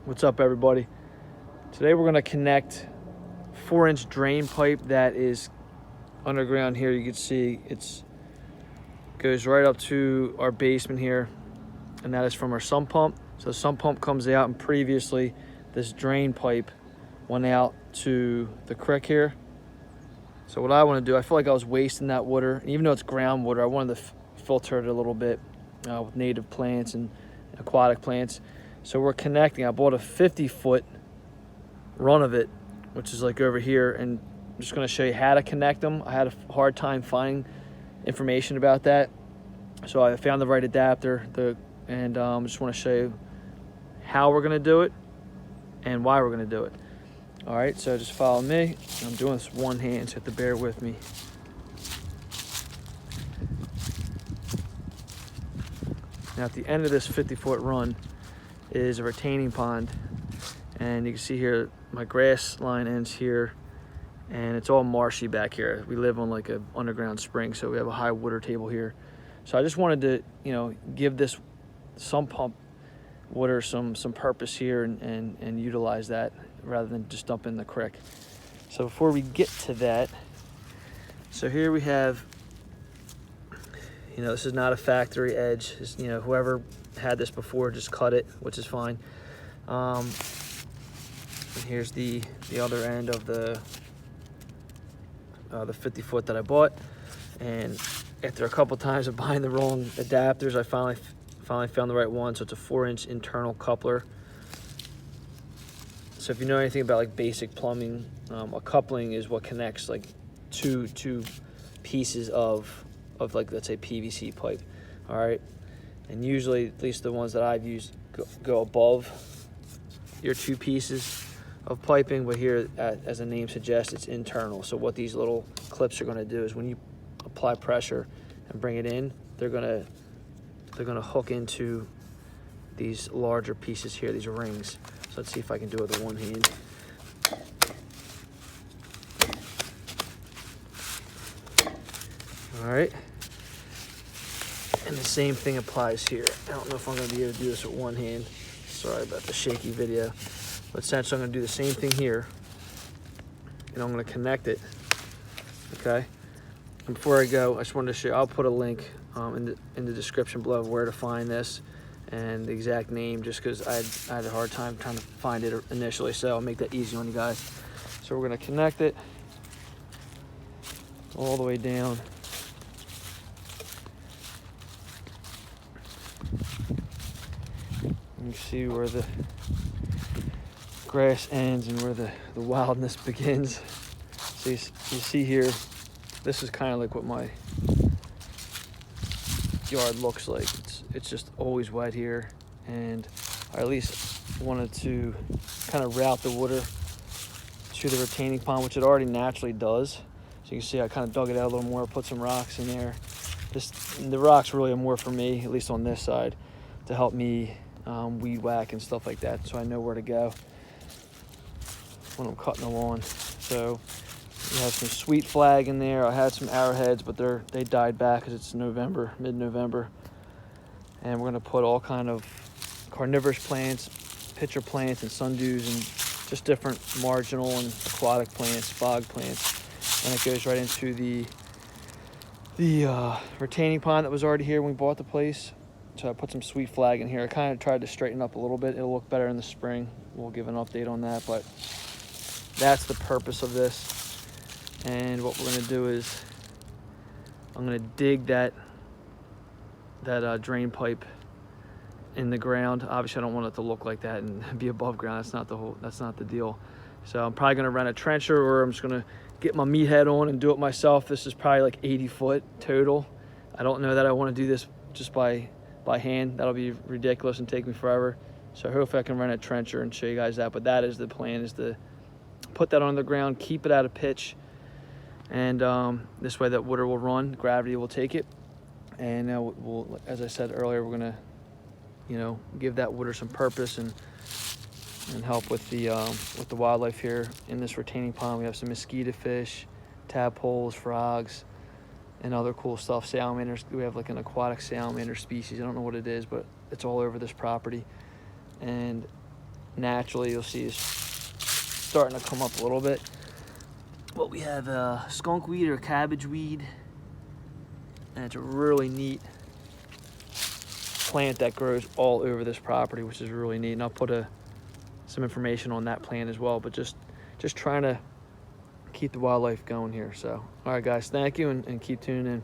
What's up, everybody? Today we're going to connect 4-inch drain pipe that is underground here. You can see it goes right up to our basement here, and that is from our sump pump. So the sump pump comes out, and previously this drain pipe went out to the creek here. So what I want to do, I feel like I was wasting that water. Even though it's groundwater, I wanted to filter it a little bit with native plants and aquatic plants. So we're connecting. I bought a 50-foot run of it, which is like over here, and I'm just going to show you how to connect them. I had a hard time finding information about that, so I found the right adapter, and I just want to show you how we're going to do it and why we're going to do it. All right, so just follow me. I'm doing this one hand, so you have to bear with me. Now at the end of this 50-foot run is a retaining pond, and you can see here my grass line ends here, and it's all marshy back here. We live on like a underground spring, so we have a high water table here. So I just wanted to give this sump pump water some purpose here and utilize that rather than just dump in the creek. So before we get to that, so here we have, this is not a factory edge. Whoever had this before just cut it, which is fine. And here's the other end of the 50-foot that I bought. And after a couple times of buying the wrong adapters, I finally found the right one. So it's a 4-inch internal coupler. So if you know anything about like basic plumbing, a coupling is what connects like two pieces of like, let's say, PVC pipe. All right, and usually, at least the ones that I've used, go above your two pieces of piping, but here, as the name suggests, it's internal. So what these little clips are going to do is when you apply pressure and bring it in, they're going to hook into these larger pieces here, these rings. So let's see if I can do it with one hand. All right. And the same thing applies here. I don't know if I'm going to be able to do this with one hand. Sorry about the shaky video. But essentially, I'm going to do the same thing here. And I'm going to connect it. Okay? And before I go, I just wanted to show you, I'll put a link in the description below of where to find this and the exact name, just because I had a hard time trying to find it initially. So I'll make that easy on you guys. So we're going to connect it all the way down. You can see where the grass ends and where the wildness begins. So you see here, this is kind of like what my yard looks like. It's just always wet here, and I at least wanted to kind of route the water to the retaining pond, which it already naturally does. So you can see I kind of dug it out a little more, put some rocks in there. The rocks really are more for me, at least on this side, to help me weed whack and stuff like that, so I know where to go when I'm cutting the lawn. So we have some sweet flag in there. I had some arrowheads, but they died back because it's November, mid-November. And we're gonna put all kind of carnivorous plants, pitcher plants, and sundews, and just different marginal and aquatic plants, bog plants. And it goes right into the retaining pond that was already here when we bought the place. So I put some sweet flag in here. I kind of tried to straighten up a little bit. It'll look better in the spring. We'll give an update on that, but that's the purpose of this. And what we're gonna do is I'm gonna dig that drain pipe in the ground. Obviously, I don't want it to look like that and be above ground. That's not the deal. So I'm probably gonna rent a trencher, or I'm just gonna get my meathead on and do it myself. This is probably like 80 foot total. I don't know that I want to do this just by hand. That'll be ridiculous and take me forever. So hopefully I can rent a trencher and show you guys that. But that is the plan, is to put that on the ground, keep it out of pitch, and this way that water will run, gravity will take it, and now we'll, as I said earlier, we're gonna give that water some purpose and help with the wildlife here in this retaining pond. We have some mosquito fish, tadpoles, frogs, and other cool stuff. Salamanders. We have like an aquatic salamander species. I don't know what it is, but it's all over this property. And naturally you'll see is starting to come up a little bit. But we have skunk weed or cabbage weed, and it's a really neat plant that grows all over this property, which is really neat. And I'll put some information on that plant as well, but just trying to keep the wildlife going here. So all right guys, thank you, and keep tuning in.